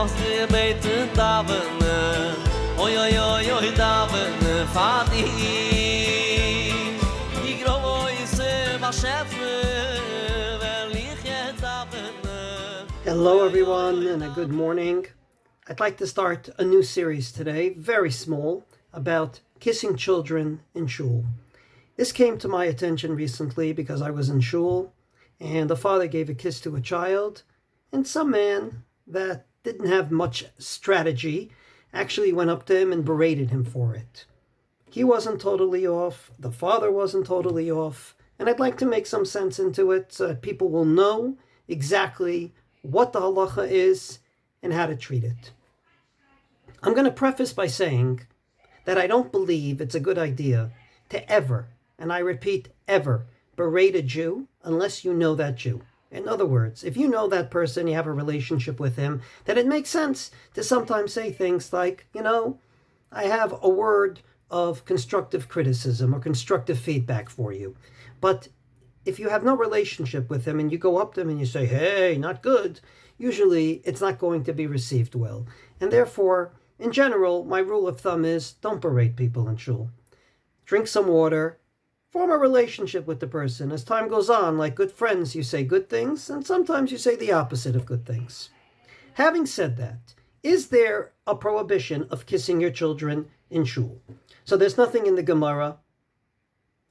los wir beten davene oi oi oi oi davene fadi ich groß se ma chef Hello everyone and a good morning. I'd like to start a new series today, very small, about kissing children in Shul. This came to my attention recently because I was in Shul and a father gave a kiss to a child, and some man that didn't have much strategy actually went up to him and berated him for it. He wasn't totally off, the father wasn't totally off, and I'd like to make some sense into it so that people will know exactly what the halacha is and how to treat it. I'm going to preface by saying that I don't believe it's a good idea to ever, and I repeat, ever, berate a Jew unless you know that Jew. In other words, if you know that person, you have a relationship with him, then it makes sense to sometimes say things like, I have a word of constructive criticism or constructive feedback for you. But if you have no relationship with him and you go up to him and you say, hey, not good, usually it's not going to be received well. And therefore, in general, my rule of thumb is don't berate people in shul. Drink some water, form a relationship with the person. As time goes on, like good friends, you say good things, and sometimes you say the opposite of good things. Having said that, is there a prohibition of kissing your children in shul? So there's nothing in the Gemara,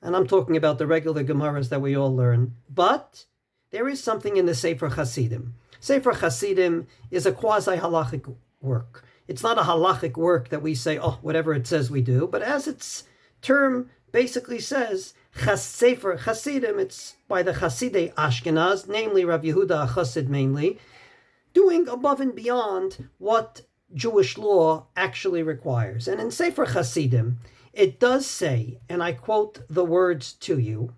and I'm talking about the regular Gemaras that we all learn, but there is something in the Sefer Hasidim. Sefer Hasidim is a quasi-halachic work. It's not a halachic work that we say, whatever it says we do, but as its term basically says, Sefer Hasidim, it's by the Hasidei Ashkenaz, namely Rav Yehuda HaChassid mainly, doing above and beyond what Jewish law actually requires. And in Sefer Hasidim, it does say, and I quote the words to you,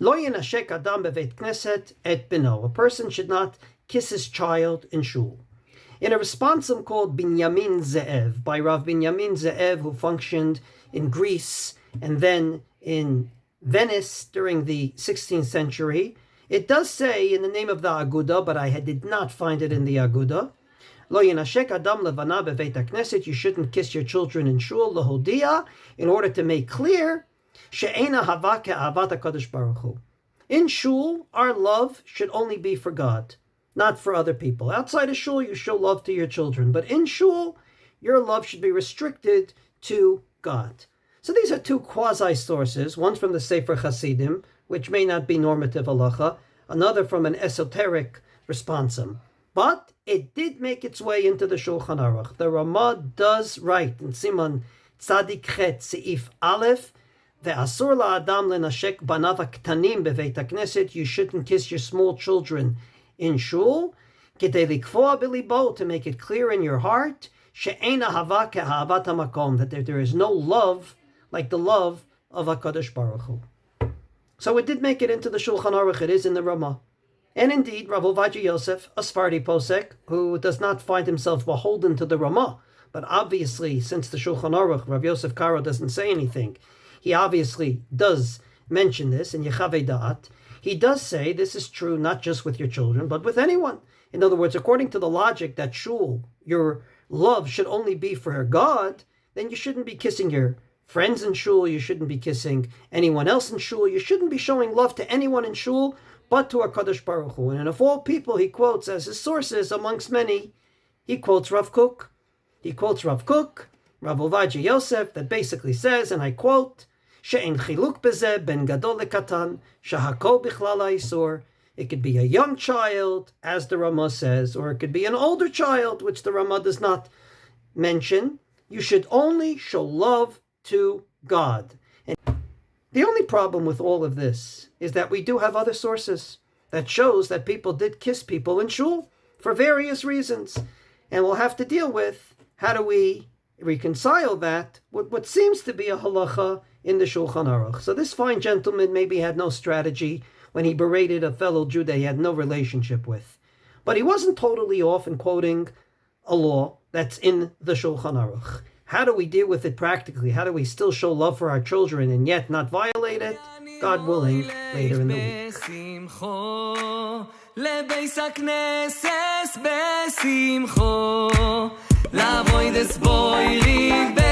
Lo yenashek adam bevet knesset et beno. A person should not kiss his child in shul. In a responsum called Binyamin Ze'ev, by Rav Binyamin Ze'ev, who functioned in Greece and then in Venice during the 16th century, it does say in the name of the Aguda, but I did not find it in the Aguda, Lo yenashek adam levana bevet knesset. You shouldn't kiss your children in shul, lehodia, in order to make clear, she'ena hava ke'avat HaKadosh Baruch Hu. In shul, our love should only be for God, not for other people. Outside of shul, you show love to your children, but in shul, your love should be restricted to God. So these are two quasi-sources, one from the Sefer Hasidim, which may not be normative halacha, another from an esoteric responsum. But it did make its way into the Shulchan Aruch. The Ramah does write in Siman Tzadik Chet Seif Aleph, Ve'asur la'adam lenashek banav ha'ktanim beveit ha'kneset. You shouldn't kiss your small children in shul. Kedei likfoa b'libo, to make it clear in your heart, she'ein ahava ke'ahavat ha'makom, that there is no love like the love of HaKadosh Baruch Hu. So it did make it into the Shulchan Aruch. It is in the Ramah. And indeed, Rav Ovadia Yosef, a Sephardi posek, who does not find himself beholden to the Ramah, but obviously, since the Shulchan Aruch, Rav Yosef Karo doesn't say anything, he obviously does mention this in Yechavei Da'at. He does say this is true not just with your children, but with anyone. In other words, according to the logic that shul, your love should only be for God, then you shouldn't be kissing your friends in shul, you shouldn't be kissing anyone else in shul, you shouldn't be showing love to anyone in shul, but to HaKadosh Baruch Hu. And of all people, he quotes as his sources, amongst many, he quotes Rav Kook. He quotes Rav Kook, Rav Ovadia Yosef, that basically says, and I quote, She'en chiluk bezeh ben gadol lekatan, shahakol bichlal ha'isur. It could be a young child, as the Ramah says, or it could be an older child, which the Ramah does not mention. You should only show love to God. And the only problem with all of this is that we do have other sources that shows that people did kiss people in shul for various reasons. And we'll have to deal with how do we reconcile that with what seems to be a halacha in the Shulchan Aruch. So this fine gentleman maybe had no strategy when he berated a fellow Jew that he had no relationship with. But he wasn't totally off in quoting a law that's in the Shulchan Aruch. How do we deal with it practically? How do we still show love for our children and yet not violate it? God willing, later in the week. לבייס הכנסס בשמחו לבוי דס בויריק